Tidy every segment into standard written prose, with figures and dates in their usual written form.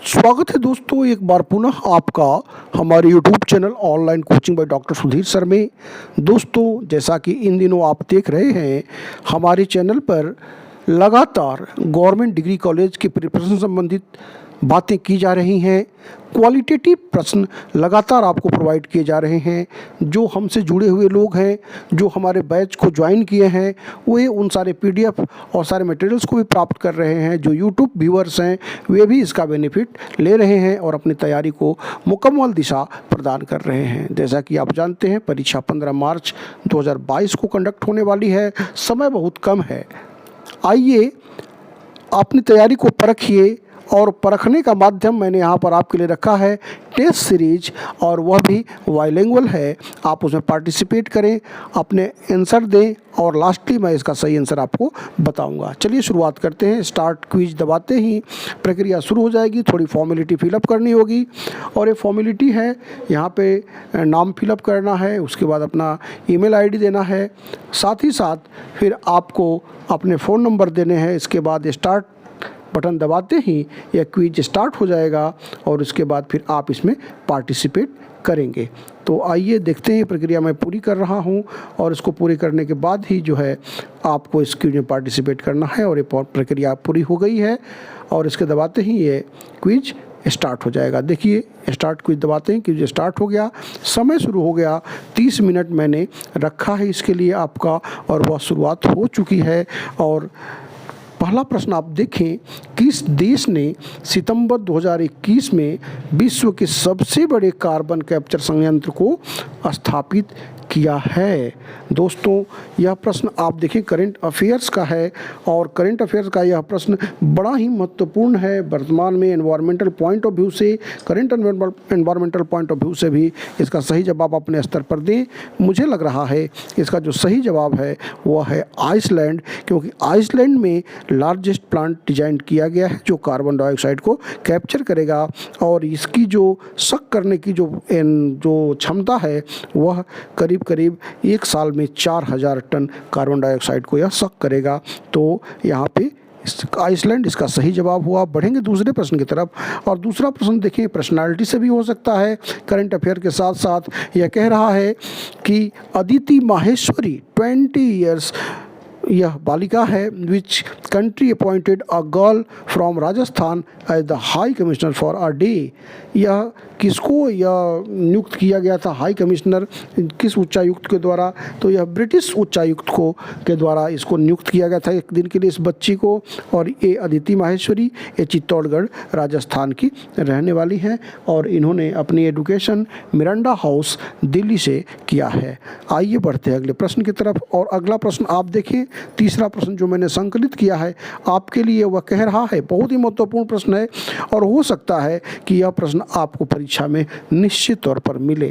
स्वागत है दोस्तों एक बार पुनः आपका हमारे YouTube channel online coaching by doctor Sudhir sir में। दोस्तों जैसा कि इन दिनों आप देख रहे हैं हमारे चैनल पर लगातार गवर्नमेंट डिग्री कॉलेज के प्रिपरेशन संबंधित बातें की जा रही हैं। क्वालिटेटिव प्रश्न लगातार आपको प्रोवाइड किए जा रहे हैं। जो हमसे जुड़े हुए लोग हैं, जो हमारे बैच को ज्वाइन किए हैं, वे उन सारे पीडीएफ और सारे मटेरियल्स को भी प्राप्त कर रहे हैं। जो यूट्यूब व्यूअर्स हैं वे भी इसका बेनिफिट ले रहे हैं और अपनी तैयारी को मुकम्मल दिशा प्रदान कर रहे हैं। जैसा कि आप जानते हैं परीक्षा 15 मार्च 2022 को कंडक्ट होने वाली है। समय बहुत कम है। आइए अपनी तैयारी को परखिए और परखने का माध्यम मैंने यहाँ पर आपके लिए रखा है टेस्ट सीरीज, और वह भी बाइलिंगुअल है। आप उसमें पार्टिसिपेट करें, अपने आंसर दें और लास्टली मैं इसका सही आंसर आपको बताऊंगा। चलिए शुरुआत करते हैं। स्टार्ट क्विज दबाते ही प्रक्रिया शुरू हो जाएगी। थोड़ी फॉर्मेलिटी फिलअप करनी होगी और ये फॉर्मेलिटी है, यहाँ पे नाम फिलअप करना है, उसके बाद अपना ईमेल आईडी देना है, साथ ही साथ फिर आपको अपने फ़ोन नंबर देने हैं। इसके बाद स्टार्ट बटन दबाते ही यह क्विज स्टार्ट हो जाएगा और उसके बाद फिर आप इसमें पार्टिसिपेट करेंगे। तो आइए देखते हैं। ये प्रक्रिया मैं पूरी कर रहा हूं और इसको पूरी करने के बाद ही जो है आपको इस क्विज में पार्टिसिपेट करना है। और ये प्रक्रिया पूरी हो गई है और इसके दबाते ही ये क्विज स्टार्ट हो जाएगा। देखिए स्टार्ट क्विज दबाते हैं, क्विज स्टार्ट हो गया, समय शुरू हो गया। 30 मिनट मैंने रखा है इसके लिए आपका, और वह शुरुआत हो चुकी है। और पहला प्रश्न आप देखें, किस देश ने सितंबर 2021 में विश्व के सबसे बड़े कार्बन कैप्चर संयंत्र को स्थापित किया है? दोस्तों यह प्रश्न आप देखें करंट अफेयर्स का है, और करंट अफेयर्स का यह प्रश्न बड़ा ही महत्वपूर्ण है। वर्तमान में एनवायरमेंटल पॉइंट ऑफ व्यू से, current environmental point of view से भी इसका सही जवाब अपने स्तर पर दें। मुझे लग रहा है इसका जो सही जवाब है वह है आइसलैंड, क्योंकि आइसलैंड में लार्जेस्ट प्लांट डिजाइन किया गया है जो कार्बन डाइऑक्साइड को कैप्चर करेगा, और इसकी जो सक करने की जो क्षमता है वह करीब 1 साल में 4000 टन कार्बन डाइऑक्साइड को यह सक करेगा। तो यहाँ पे आइसलैंड इसका सही जवाब हुआ। बढ़ेंगे दूसरे प्रश्न की तरफ, और दूसरा प्रश्न देखिए पर्सनालिटी से भी हो सकता है। करंट अफेयर के साथ साथ यह कह रहा है कि अदिति माहेश्वरी 20 ईयर्स यह बालिका है, which country appointed a girl from Rajasthan as the high commissioner for a day. यह किसको यह नियुक्त किया गया था हाई कमिश्नर, किस उच्चायुक्त के द्वारा? तो यह ब्रिटिश उच्चायुक्त को के द्वारा इसको नियुक्त किया गया था एक दिन के लिए इस बच्ची को। और ये अदिति माहेश्वरी ये चित्तौड़गढ़ राजस्थान की रहने वाली हैं, और इन्होंने अपनी एजुकेशन मिरांडा हाउस दिल्ली से किया है। आइए बढ़ते हैं अगले प्रश्न की तरफ, और अगला प्रश्न आप देखें। तीसरा प्रश्न जो मैंने संकलित किया है आपके लिए, वह कह रहा है, बहुत ही महत्वपूर्ण प्रश्न है और हो सकता है कि यह प्रश्न आपको परीक्षा में निश्चित तौर पर मिले।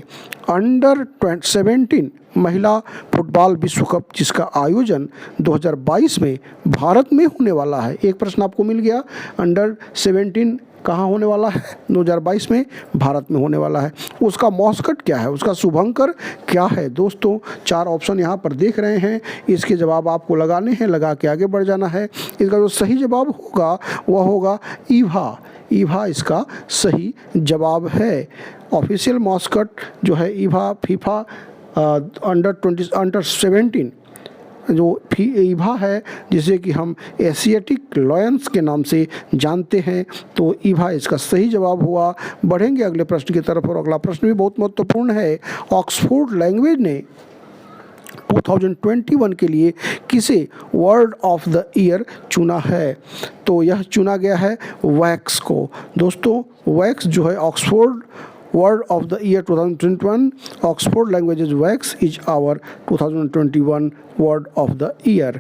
अंडर 17 महिला फुटबॉल विश्व कप जिसका आयोजन 2022 में भारत में होने वाला है। एक प्रश्न आपको मिल गया, अंडर 17 कहाँ होने वाला है? 2022 में भारत में होने वाला है। उसका मॉस्कट क्या है, उसका शुभंकर क्या है? दोस्तों 4 ऑप्शन यहाँ पर देख रहे हैं, इसके जवाब आपको लगाने हैं, लगा के आगे बढ़ जाना है। इसका जो सही जवाब होगा वह होगा ईवा। ईवा इसका सही जवाब है। ऑफिशियल मॉस्कट जो है ईवा, फीफा अंडर 17 जो ईवा है, जिसे कि हम एशियाटिक लॉयंस के नाम से जानते हैं। तो ईवा इसका सही जवाब हुआ। बढ़ेंगे अगले प्रश्न की तरफ, और अगला प्रश्न भी बहुत महत्वपूर्ण है। ऑक्सफोर्ड लैंग्वेज ने 2021 के लिए किसे वर्ड ऑफ द ईयर चुना है? तो यह चुना गया है वैक्स को। दोस्तों वैक्स जो है Oxford word of the year 2021, Oxford languages vax is our 2021 word of the year,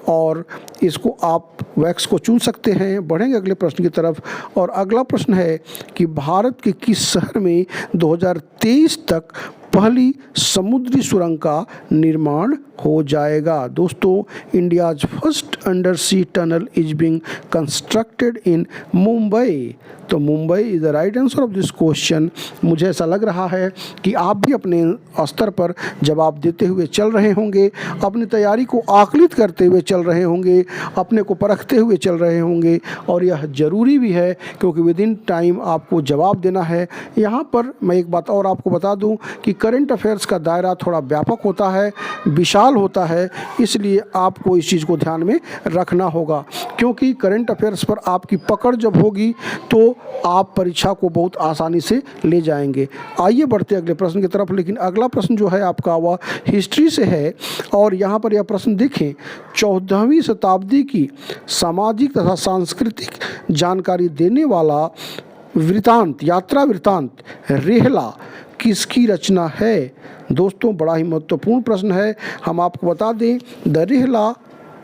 और इसको आप वैक्स को चुन सकते हैं। बढ़ेंगे अगले प्रश्न की तरफ, और अगला प्रश्न है कि भारत के किस शहर में 2023 तक पहली समुद्री सुरंग का निर्माण हो जाएगा। दोस्तों, India's first under sea tunnel is being constructed in Mumbai. तो Mumbai is the right answer of this question. मुझे ऐसा लग रहा है कि आप भी अपने स्तर पर जवाब देते हुए चल रहे होंगे, अपनी तैयारी को आकलित करते हुए चल रहे होंगे, अपने को परखते हुए चल रहे होंगे, और यह ज़रूरी भी है क्योंकि विद इन टाइम आपको जवाब देना है। यहाँ पर मैं एक बात और आपको बता दूँ कि करंट अफेयर्स का दायरा थोड़ा व्यापक होता है, विशाल होता है, इसलिए आपको इस चीज़ को ध्यान में रखना होगा क्योंकि करंट अफेयर्स पर आपकी पकड़ जब होगी तो आप परीक्षा को बहुत आसानी से ले जाएंगे। आइए बढ़ते अगले प्रश्न की तरफ। लेकिन अगला प्रश्न जो है आपका वह हिस्ट्री से है, और यहाँ पर यह प्रश्न देखें, 14वीं शताब्दी की सामाजिक तथा सांस्कृतिक जानकारी देने वाला वृतांत, यात्रा वृतांत रेहला किसकी रचना है? दोस्तों, बड़ा ही महत्वपूर्ण प्रश्न है। हम आपको बता दें, द रेहला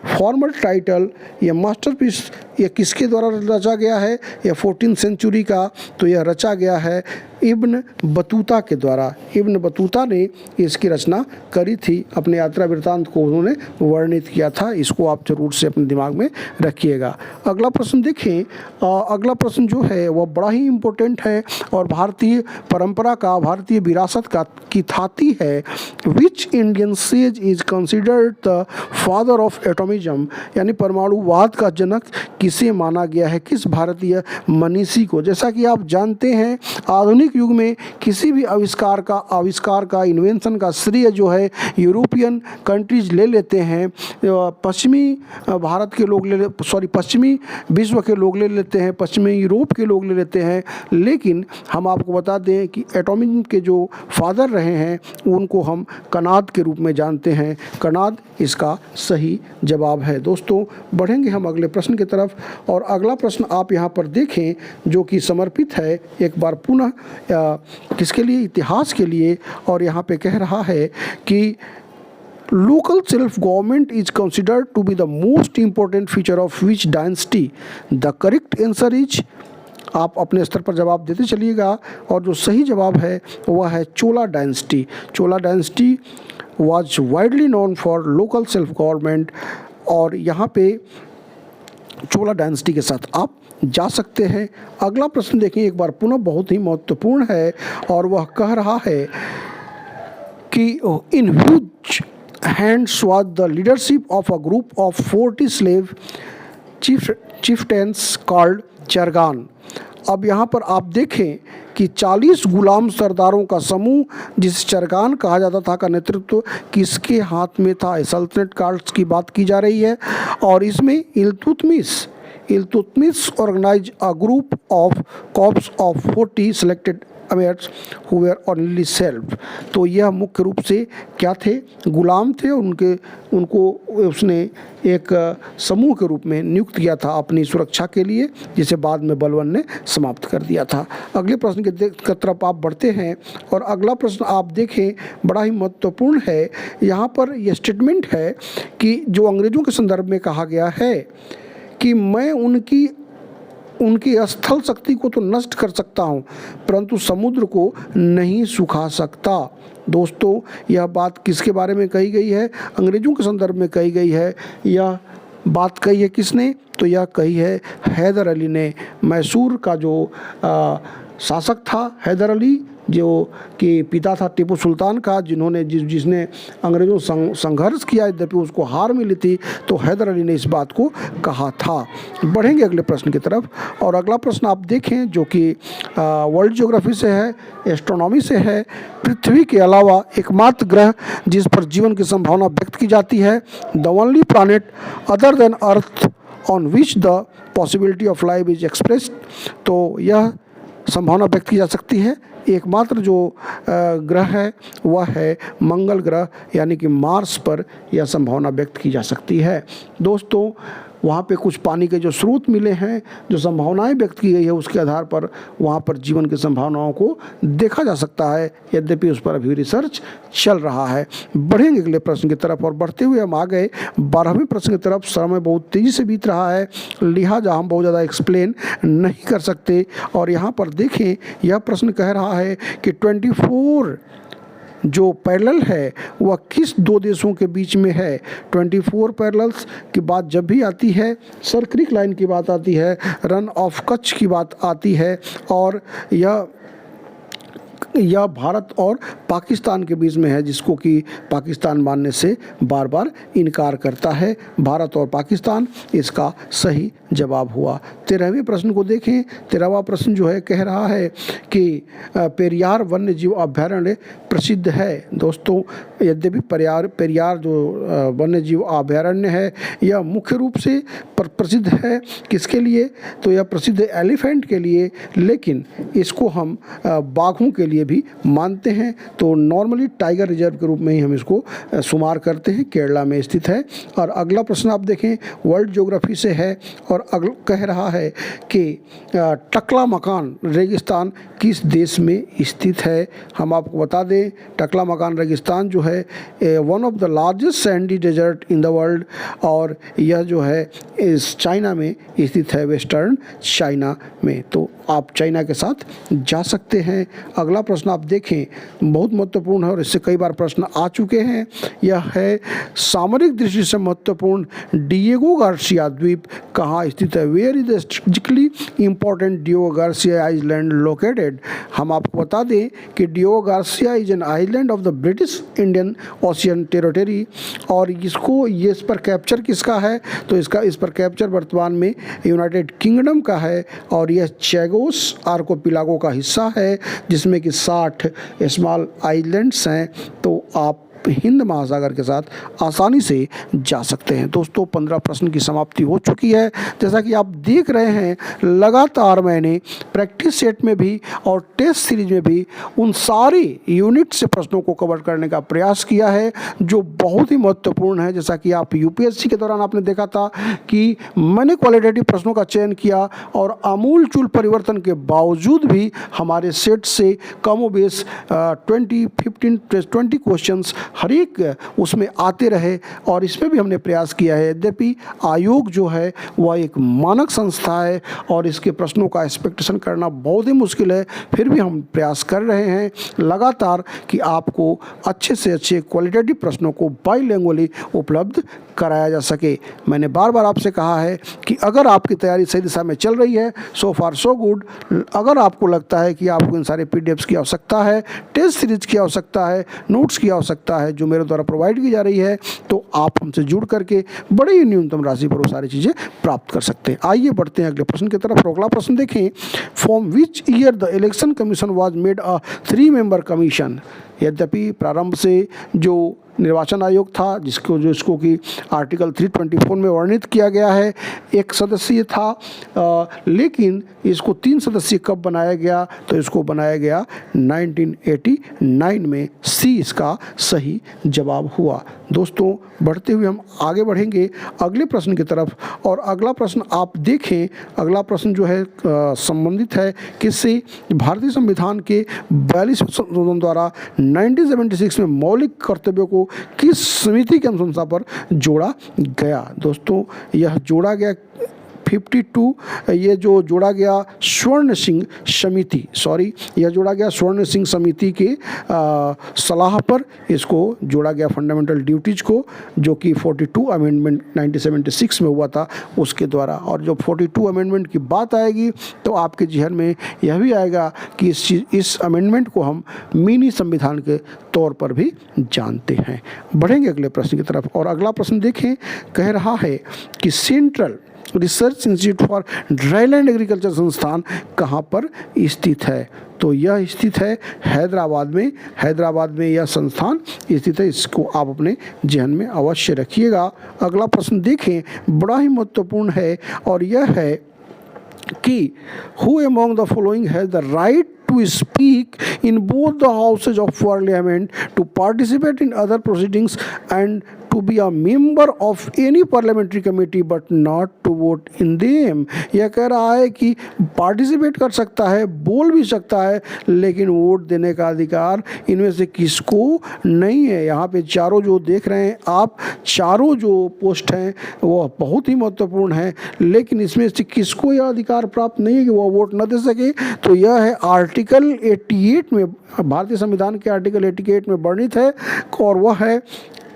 फॉर्मल टाइटल या मास्टरपीस यह किसके द्वारा रचा गया है? यह 14th सेंचुरी का, तो यह रचा गया है इब्न बतूता के द्वारा। इब्न बतूता ने इसकी रचना करी थी, अपने यात्रा वृत्तांत को उन्होंने वर्णित किया था। इसको आप जरूर से अपने दिमाग में रखिएगा। अगला प्रश्न देखें, अगला प्रश्न जो है वह बड़ा ही इम्पोर्टेंट है और भारतीय परंपरा का, भारतीय विरासत का की थाती है। Which Indian sage is considered the father of atomism, यानी परमाणुवाद का जनक किसे माना गया है? किस भारतीय मनीषी को? जैसा कि आप जानते हैं, आधुनिक युग में किसी भी आविष्कार का इन्वेंशन का श्रेय जो है यूरोपियन कंट्रीज ले लेते हैं, पश्चिमी भारत के लोग पश्चिमी विश्व के लोग ले लेते हैं, पश्चिमी यूरोप के लोग ले लेते हैं। लेकिन हम आपको बता दें कि एटॉमिज्म के जो फादर रहे हैं उनको हम कनाद के रूप में जानते हैं। कनाद इसका सही जवाब है। दोस्तों, बढ़ेंगे हम अगले प्रश्न की तरफ, और अगला प्रश्न आप यहाँ पर देखें जो कि समर्पित है एक बार पुनः किसके लिए? इतिहास के लिए। और यहाँ पे कह रहा है कि local self government is considered to be the most important feature of which dynasty? The correct answer is, आप अपने स्तर पर जवाब देते चलिएगा, और जो सही जवाब है वह है Chola dynasty. Chola dynasty was widely known for local self government, और यहाँ पे चोला डायनेस्टी के साथ आप जा सकते हैं। अगला प्रश्न देखें एक बार पुनः, बहुत ही महत्वपूर्ण है, और वह कह रहा है कि in which hands was the leadership of a group of 40 slave chieftains called Chargan. अब यहाँ पर आप देखें कि 40 गुलाम सरदारों का समूह जिस चरगान कहा जाता था का नेतृत्व किसके हाथ में था? सल्तनत काल्स की बात की जा रही है, और इसमें Iltutmish organise a group of corps of 40 selected अमीर्स हु वर ओनली सेल्फ। तो यह मुख्य रूप से क्या थे? गुलाम थे। उनको उसने एक समूह के रूप में नियुक्त किया था अपनी सुरक्षा के लिए, जिसे बाद में बलवन ने समाप्त कर दिया था। अगले प्रश्न की तरफ आप बढ़ते हैं, और अगला प्रश्न आप देखें बड़ा ही महत्वपूर्ण है। यहाँ पर यह स्टेटमेंट है कि जो अंग्रेजों के संदर्भ में कहा गया है कि मैं उनकी स्थल शक्ति को तो नष्ट कर सकता हूं, परंतु समुद्र को नहीं सुखा सकता। दोस्तों, यह बात किसके बारे में कही गई है? अंग्रेजों के संदर्भ में कही गई है। यह बात कही है किसने? तो यह कही है हैदर अली ने। मैसूर का जो शासक था हैदर अली, जो कि पिता था टीपू सुल्तान का, जिसने अंग्रेज़ों संघर्ष किया, यद्यपि उसको हार मिली थी, तो हैदर अली ने इस बात को कहा था। बढ़ेंगे अगले प्रश्न की तरफ, और अगला प्रश्न आप देखें जो कि वर्ल्ड ज्योग्राफी से है, एस्ट्रोनॉमी से है। पृथ्वी के अलावा एकमात्र ग्रह जिस पर जीवन की संभावना व्यक्त की जाती है, the only planet other than earth on which the possibility of life is expressed. तो यह संभावना व्यक्त की जा सकती है, एकमात्र जो ग्रह है वह है मंगल ग्रह, यानी कि मार्स पर यह संभावना व्यक्त की जा सकती है। दोस्तों, वहाँ पे कुछ पानी के जो स्रोत मिले हैं, जो संभावनाएं व्यक्त की गई है, उसके आधार पर वहाँ पर जीवन की संभावनाओं को देखा जा सकता है, यद्यपि उस पर अभी रिसर्च चल रहा है। बढ़ेंगे अगले प्रश्न की तरफ, और बढ़ते हुए हम आ गए 12वें प्रश्न की तरफ। समय बहुत तेज़ी से बीत रहा है, लिहाजा हम बहुत ज़्यादा एक्सप्लेन नहीं कर सकते। और यहाँ पर देखें, यह प्रश्न कह रहा है कि 24 जो पैरेलल है वह किस दो देशों के बीच में है? 24 पैरेलल्स की बात जब भी आती है, सर क्रिक लाइन की बात आती है, रन ऑफ कच्छ की बात आती है, और यह भारत और पाकिस्तान के बीच में है, जिसको कि पाकिस्तान मानने से बार बार इनकार करता है। भारत और पाकिस्तान इसका सही जवाब हुआ। 13वें प्रश्न को देखें। 13वां प्रश्न जो है कह रहा है कि पेरियार वन्य जीव अभयारण्य प्रसिद्ध है। दोस्तों, यद्यपि पेरियार जो वन्य जीव अभयारण्य है यह मुख्य रूप से प्रसिद्ध है किसके लिए? तो यह प्रसिद्ध है एलिफेंट के लिए, लेकिन इसको हम बाघों के लिए भी मानते हैं। तो नॉर्मली टाइगर रिजर्व के रूप में ही हम इसको शुमार करते हैं। केरला में स्थित है। और अगला प्रश्न आप देखें, वर्ल्ड ज्योग्राफी से है और कह रहा है कि टकला-मकान रेगिस्तान किस देश में स्थित है? हम आपको बता दें, टकला-मकान रेगिस्तान जो है one of the largest sandy desert in the world, और यह जो है इस चाइना में स्थित है, वेस्टर्न चाइना में। तो आप चाइना के साथ जा सकते हैं। अगला प्रश्न आप देखें, बहुत महत्वपूर्ण है और इससे कई बार प्रश्न आ चुके हैं। यह है सामरिक दृष्टि से महत्वपूर्ण डिएगो गार्सिया द्वीप कहाँ स्थित है? Where is the strategically important Diego Garcia island located? हम आपको बता दें कि Diego Garcia is an island of the British Indian Ocean territory, और ये इस पर कैप्चर किसका है? तो इस पर कैप्चर वर्तमान में यूनाइटेड किंगडम का है, और यह चैगोस आर्कोपिलागो का हिस्सा है, जिसमें कि 60 स्मॉल आइलैंड्स हैं। तो आप हिंद महासागर के साथ आसानी से जा सकते हैं। दोस्तों, 15 प्रश्न की समाप्ति हो चुकी है। जैसा कि आप देख रहे हैं, लगातार मैंने प्रैक्टिस सेट में भी और टेस्ट सीरीज में भी उन सारे यूनिट से प्रश्नों को कवर करने का प्रयास किया है जो बहुत ही महत्वपूर्ण है। जैसा कि आप यूपीएससी के दौरान आपने देखा था कि मैंने क्वालिटेटिव प्रश्नों का चयन किया, और आमूल-चूल परिवर्तन के बावजूद भी हमारे सेट से कमोबेश 20 क्वेश्चंस हर एक उसमें आते रहे, और इसमें भी हमने प्रयास किया है। यद्यपि आयोग जो है वह एक मानक संस्था है और इसके प्रश्नों का एक्सपेक्टेशन करना बहुत ही मुश्किल है, फिर भी हम प्रयास कर रहे हैं लगातार कि आपको अच्छे से अच्छे क्वालिटेटिव प्रश्नों को बाईलैंग्वेजली उपलब्ध कराया जा सके। मैंने बार बार आपसे कहा है कि अगर आपकी तैयारी सही दिशा में चल रही है, सो फार सो गुड। अगर आपको लगता है कि आपको इन सारे पीडीएफ्स की आवश्यकता है, टेस्ट सीरीज की आवश्यकता है, नोट्स की आवश्यकता है जो मेरे द्वारा प्रोवाइड की जा रही है, तो आप हमसे जुड़ करके बड़े ही न्यूनतम राशि पर वो सारी चीज़ें प्राप्त कर सकते हैं। आइए बढ़ते हैं अगले प्रश्न की तरफ। अगला प्रश्न देखें, from which year the election commission was made a 3 member commission? यद्यपि प्रारंभ से जो निर्वाचन आयोग था, जिसको कि आर्टिकल 324 में वर्णित किया गया है, 1 सदस्यीय था, लेकिन इसको 3 सदस्यीय कब बनाया गया? तो इसको बनाया गया 1989 में। सी इसका सही जवाब हुआ। दोस्तों, बढ़ते हुए हम आगे बढ़ेंगे अगले प्रश्न की तरफ, और अगला प्रश्न आप देखें। अगला प्रश्न जो है संबंधित है किससे? भारतीय संविधान के 42वें संशोधन द्वारा 1976 में मौलिक कर्तव्यों को किस समिति की अनुशंसा पर जोड़ा गया? दोस्तों, यह जोड़ा गया 52, ये जो जोड़ा गया स्वर्ण सिंह समिति के सलाह पर इसको जोड़ा गया, फंडामेंटल ड्यूटीज को, जो कि 42 अमेंडमेंट 1976 में हुआ था उसके द्वारा। और जब 42 अमेंडमेंट की बात आएगी तो आपके जहन में यह भी आएगा कि इस अमेंडमेंट को हम मिनी संविधान के तौर पर भी जानते हैं। बढ़ेंगे अगले प्रश्न की तरफ, और अगला प्रश्न देखें, कह रहा है कि central research institute for dryland agriculture संस्थान कहाँ पर स्थित है? तो यह स्थित है हैदराबाद में। हैदराबाद में यह संस्थान स्थित है, इसको आप अपने जहन में अवश्य रखिएगा। अगला प्रश्न देखें, बड़ा ही महत्वपूर्ण है, और यह है कि who among the following has the right to speak in both the houses of parliament, to participate in other proceedings, and to be a member of any parliamentary committee but not to vote in them। यह कह रहा है कि participate कर सकता है, बोल भी सकता है, लेकिन वोट देने का अधिकार इनमें से किसको नहीं है। यहाँ पे चारों जो देख रहे हैं आप, चारों जो पोस्ट हैं वो बहुत ही महत्वपूर्ण है, लेकिन इसमें से किसको यह अधिकार प्राप्त नहीं है कि वह वोट न दे सके? तो यह है आर्टिकल आर्टिकल 88 में, भारतीय संविधान के आर्टिकल 88 में वर्णित है, और वह है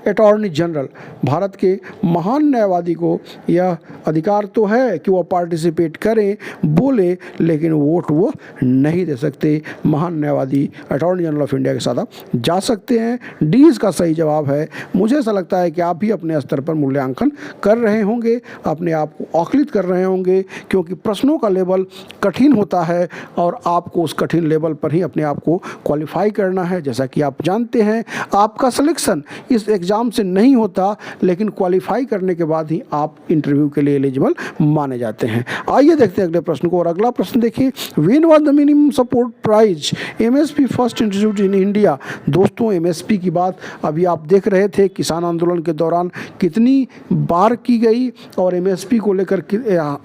अटॉर्नी जनरल। भारत के महान न्यायवादी को यह अधिकार तो है कि वह पार्टिसिपेट करें, बोले, लेकिन वोट वो नहीं दे सकते। महान न्यायवादी अटॉर्नी जनरल ऑफ इंडिया के साथ आप जा सकते हैं। डी इसका सही जवाब है। मुझे ऐसा लगता है कि आप भी अपने स्तर पर मूल्यांकन कर रहे होंगे, अपने आप को आकलित कर रहे होंगे, क्योंकि प्रश्नों का लेवल कठिन होता है और आपको उस कठिन लेवल पर ही अपने आप को क्वालिफाई करना है। जैसा कि आप जानते हैं, आपका सिलेक्शन इस एग्जाम से नहीं होता, लेकिन क्वालिफाई करने के बाद ही आप इंटरव्यू के लिए एलिजिबल माने जाते हैं। आइए देखते हैं अगले प्रश्न को। और अगला प्रश्न देखिए, when was the minimum support price MSP first introduced in India. दोस्तों, एमएसपी की बात अभी आप देख रहे थे, किसान आंदोलन के दौरान कितनी बार की गई और एमएसपी को लेकर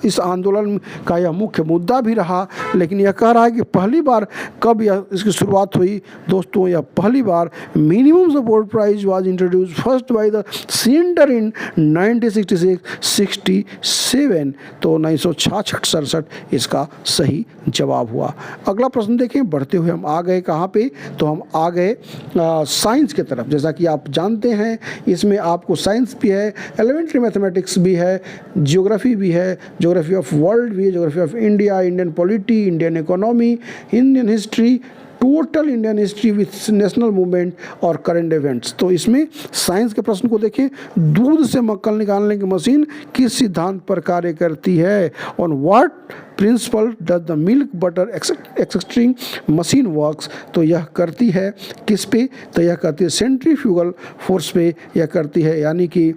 इस आंदोलन का यह मुख्य मुद्दा भी रहा। लेकिन यह कह रहा है कि पहली बार कब यह इसकी शुरुआत हुई। दोस्तों, यह पहली बार minimum support price was introduced first by the centre in 1966-67। तो 1966-67 इसका सही जवाब हुआ। अगला प्रश्न देखें, बढ़ते हुए हम आ गए कहाँ पे, तो हम आ गए साइंस की तरफ। जैसा कि आप जानते हैं, इसमें आपको साइंस भी है, एलिमेंट्री मैथमेटिक्स भी है, जियोग्राफी भी है, जियोग्राफी ऑफ वर्ल्ड भी है, geography of India, Indian polity, Indian economy, Indian history, total Indian history with national movement और करंट इवेंट्स। तो इसमें साइंस के प्रश्न को देखें, दूध से मक्खन निकालने की मशीन किस सिद्धांत पर कार्य करती है। On what principle does the milk butter extracting machine works. तो यह करती है किस पे, तो यह करती है सेंट्रीफ्यूगल फोर्स पे यह करती है, यानी कि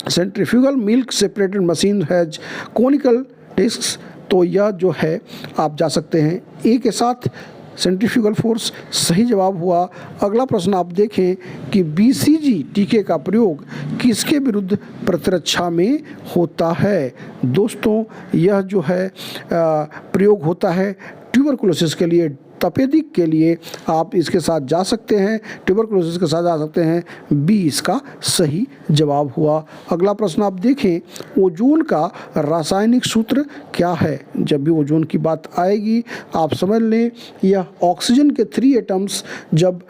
centrifugal milk separated machine has conical discs. तो यह जो है आप जा सकते हैं ए के साथ, सेंट्रीफ्यूगल फोर्स सही जवाब हुआ। अगला प्रश्न आप देखें कि बीसीजी टीके का प्रयोग किसके विरुद्ध प्रतिरक्षा में होता है। दोस्तों, यह जो है प्रयोग होता है ट्यूबरकुलोसिस के लिए, तपेदिक के लिए आप इसके साथ जा सकते हैं, ट्यूबरकुलोसिस के साथ जा सकते हैं। बी इसका सही जवाब हुआ। अगला प्रश्न आप देखें, ओजोन का रासायनिक सूत्र क्या है। जब भी ओजोन की बात आएगी आप समझ लें, यह ऑक्सीजन के 3 एटम्स जब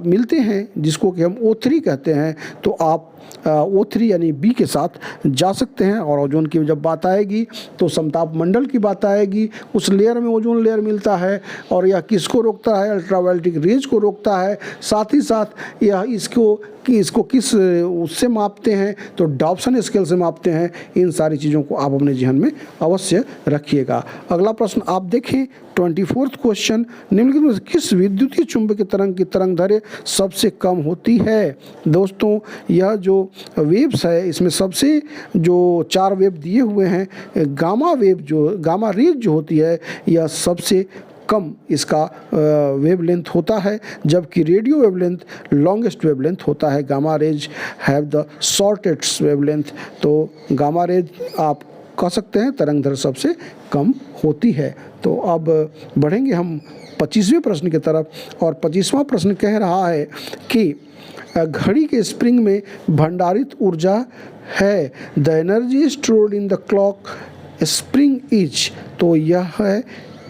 मिलते हैं, जिसको कि हम O3 कहते हैं, तो आप O3 यानी बी के साथ जा सकते हैं। और ओजोन की जब बात आएगी तो समताप मंडल की बात आएगी, उस लेयर में ओजोन लेयर मिलता है और यह किसको रोकता है, अल्ट्रावायलेटिक रेज को रोकता है। साथ ही साथ यह इसको किस उससे मापते हैं, तो डॉप्सन स्केल से मापते हैं। इन सारी चीज़ों को आप अपने जहन में अवश्य रखिएगा। अगला प्रश्न आप देखें, 24वां क्वेश्चन, निम्नलिखित में किस विद्युतीय चुंबकीय तरंग की तरंग दैर्घ्य सबसे कम होती है। दोस्तों, यह जो वेव्स है, इसमें सबसे जो 4 वेव दिए हुए हैं, गामा रेज जो होती है, यह सबसे कम इसका वेवलेंथ होता है, जबकि रेडियो वेवलेंथ लॉन्गेस्ट वेवलेंथ होता है। Gamma rays have the shortest wavelength. तो गामा रेज आप कह सकते हैं तरंग दैर्घ्य सबसे कम होती है। तो अब बढ़ेंगे हम 25वें प्रश्न की तरफ, और 25वां प्रश्न कह रहा है कि घड़ी के स्प्रिंग में भंडारित ऊर्जा है, the energy stored in the clock spring is. तो यह है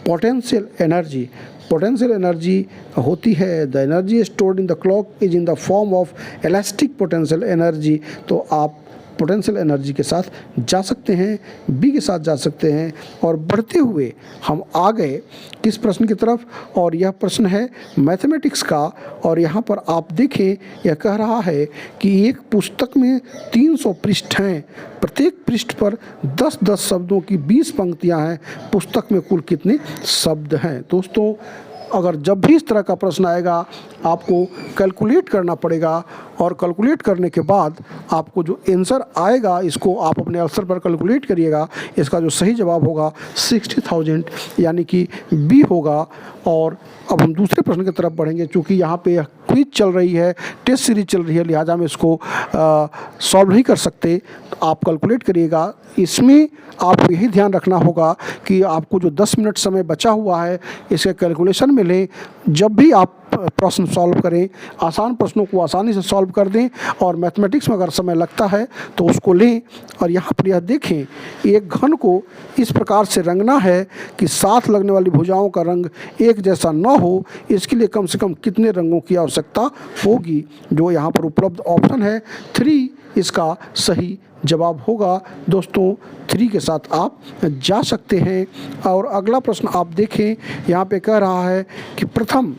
पोटेंशियल एनर्जी। पोटेंशियल एनर्जी होती है, the energy stored in the clock is in the form of elastic potential energy. तो आप पोटेंशियल एनर्जी के साथ जा सकते हैं, बी के साथ जा सकते हैं। और बढ़ते हुए हम आ गए किस प्रश्न की तरफ, और यह प्रश्न है मैथमेटिक्स का। और यहाँ पर आप देखें, यह कह रहा है कि एक पुस्तक में 300 पृष्ठ हैं, प्रत्येक पृष्ठ पर 10-10 शब्दों की 20 पंक्तियाँ हैं, पुस्तक में कुल कितने शब्द हैं। दोस्तों, अगर जब भी इस तरह का प्रश्न आएगा आपको कैलकुलेट करना पड़ेगा, और कैलकुलेट करने के बाद आपको जो आंसर आएगा इसको आप अपने आंसर पर कैलकुलेट करिएगा। इसका जो सही जवाब होगा 60,000 यानी कि बी होगा। और अब हम दूसरे प्रश्न की तरफ बढ़ेंगे। चूँकि यहाँ पे क्विज चल रही है, टेस्ट सीरीज चल रही है, लिहाजा हम इसको सॉल्व नहीं कर सकते। तो आप कैलकुलेट करिएगा। इसमें आपको यही ध्यान रखना होगा कि आपको जो 10 मिनट समय बचा हुआ है इसके कैलकुलेशन में लें। जब भी आप प्रश्न सॉल्व करें, आसान प्रश्नों को आसानी से सॉल्व कर दें। और मैथमेटिक्स में अगर समय लगता है तो उसको लें। और यहाँ पर यह देखें, एक घन को इस प्रकार से रंगना है कि साथ लगने वाली भुजाओं का रंग एक जैसा न हो। इसके लिए कम से कम कितने रंगों की आवश्यकता होगी? जो यहाँ पर उपलब्ध ऑप्शन है 3 इसका सही जवाब होगा। दोस्तों 3 के साथ आप जा सकते हैं। और अगला प्रश्न आप देखें, यहाँ पे कह रहा है कि प्रथम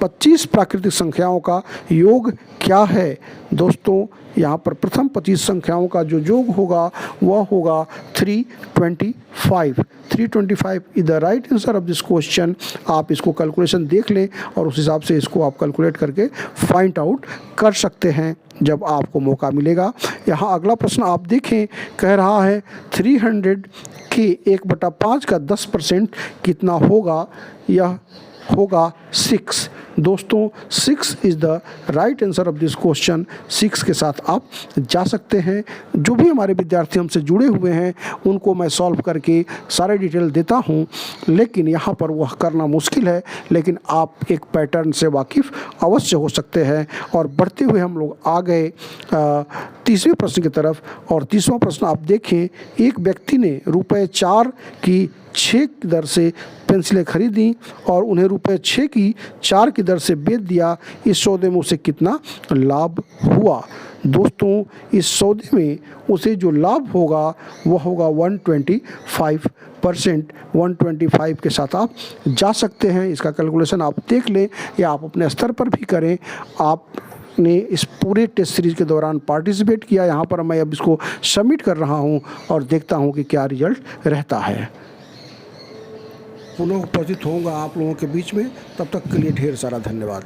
25 प्राकृतिक संख्याओं का योग क्या है? दोस्तों यहाँ पर प्रथम 25 संख्याओं का जो योग होगा वह होगा 325। 325 is the right answer of this question. आप इसको कैलकुलेशन देख लें और उस हिसाब से इसको आप कैलकुलेट करके फाइंड आउट कर सकते हैं जब आपको मौका मिलेगा। यहाँ अगला प्रश्न आप देखें, कह रहा है 300 के 1/5 का 10% कितना होगा? यह होगा 6। दोस्तों 6 is the right answer of this question. 6 के साथ आप जा सकते हैं। जो भी हमारे विद्यार्थी हमसे जुड़े हुए हैं उनको मैं सॉल्व करके सारे डिटेल देता हूं, लेकिन यहाँ पर वह करना मुश्किल है। लेकिन आप एक पैटर्न से वाकिफ़ अवश्य हो सकते हैं। और बढ़ते हुए हम लोग आ गए 30वें प्रश्न की तरफ। और 30वां प्रश्न आप देखें, एक व्यक्ति ने ₹4 की 6 की दर से पेंसिलें खरीदी और उन्हें ₹6 की 4 की दर से बेच दिया। इस सौदे में उसे कितना लाभ हुआ? दोस्तों इस सौदे में उसे जो लाभ होगा वह होगा 125%। 125 के साथ आप जा सकते हैं। इसका कैलकुलेशन आप देख लें या आप अपने स्तर पर भी करें। आप ने इस पूरे टेस्ट सीरीज़ के दौरान पार्टिसिपेट किया। यहाँ पर मैं अब इसको सबमिट कर रहा हूँ और देखता हूँ कि क्या रिजल्ट रहता है। पुनः उपस्थित होऊंगा आप लोगों के बीच में। तब तक के लिए ढेर सारा धन्यवाद।